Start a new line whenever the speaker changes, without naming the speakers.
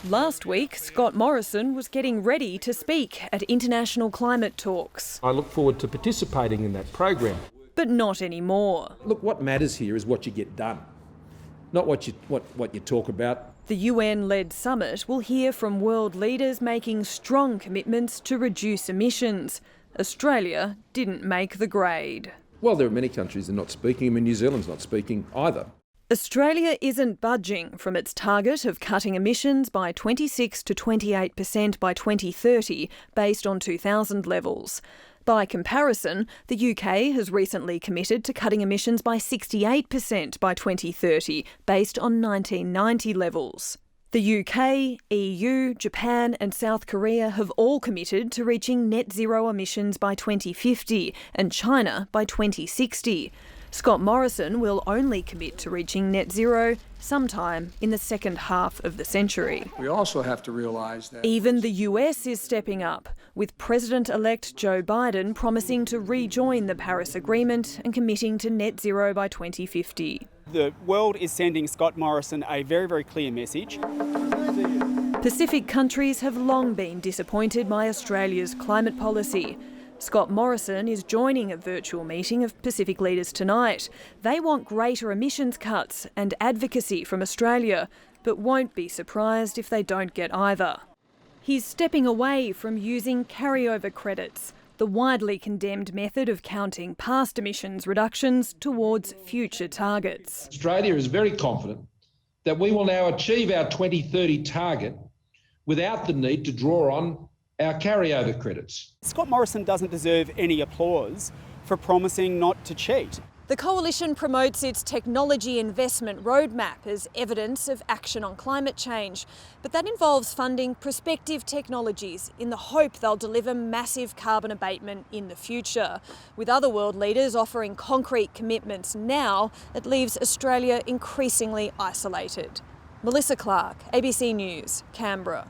Last week, Scott Morrison was getting ready to speak at international climate talks.
I look forward to participating in that program.
But not anymore.
Look, what matters here is what you get done, not what you talk about.
The UN-led summit will hear from world leaders making strong commitments to reduce emissions. Australia didn't make the grade.
Well, there are many countries that are not speaking. I mean, New Zealand's not speaking either.
Australia isn't budging from its target of cutting emissions by 26 to 28% by 2030, based on 2000 levels. By comparison, the UK has recently committed to cutting emissions by 68% by 2030, based on 1990 levels. The UK, EU, Japan and South Korea have all committed to reaching net zero emissions by 2050 and China by 2060. Scott Morrison will only commit to reaching net zero sometime in the second half of the century.
We also have to realise that
even the US is stepping up, with President-elect Joe Biden promising to rejoin the Paris Agreement and committing to net zero by 2050.
The world is sending Scott Morrison a very, very clear message.
Pacific countries have long been disappointed by Australia's climate policy. Scott Morrison is joining a virtual meeting of Pacific leaders tonight. They want greater emissions cuts and advocacy from Australia, but won't be surprised if they don't get either. He's stepping away from using carryover credits, the widely condemned method of counting past emissions reductions towards future targets.
Australia is very confident that we will now achieve our 2030 target without the need to draw on our carryover credits.
Scott Morrison doesn't deserve any applause for promising not to cheat.
The coalition promotes its technology investment roadmap as evidence of action on climate change, but that involves funding prospective technologies in the hope they'll deliver massive carbon abatement in the future. With other world leaders offering concrete commitments now, it leaves Australia increasingly isolated. Melissa Clarke, ABC News, Canberra.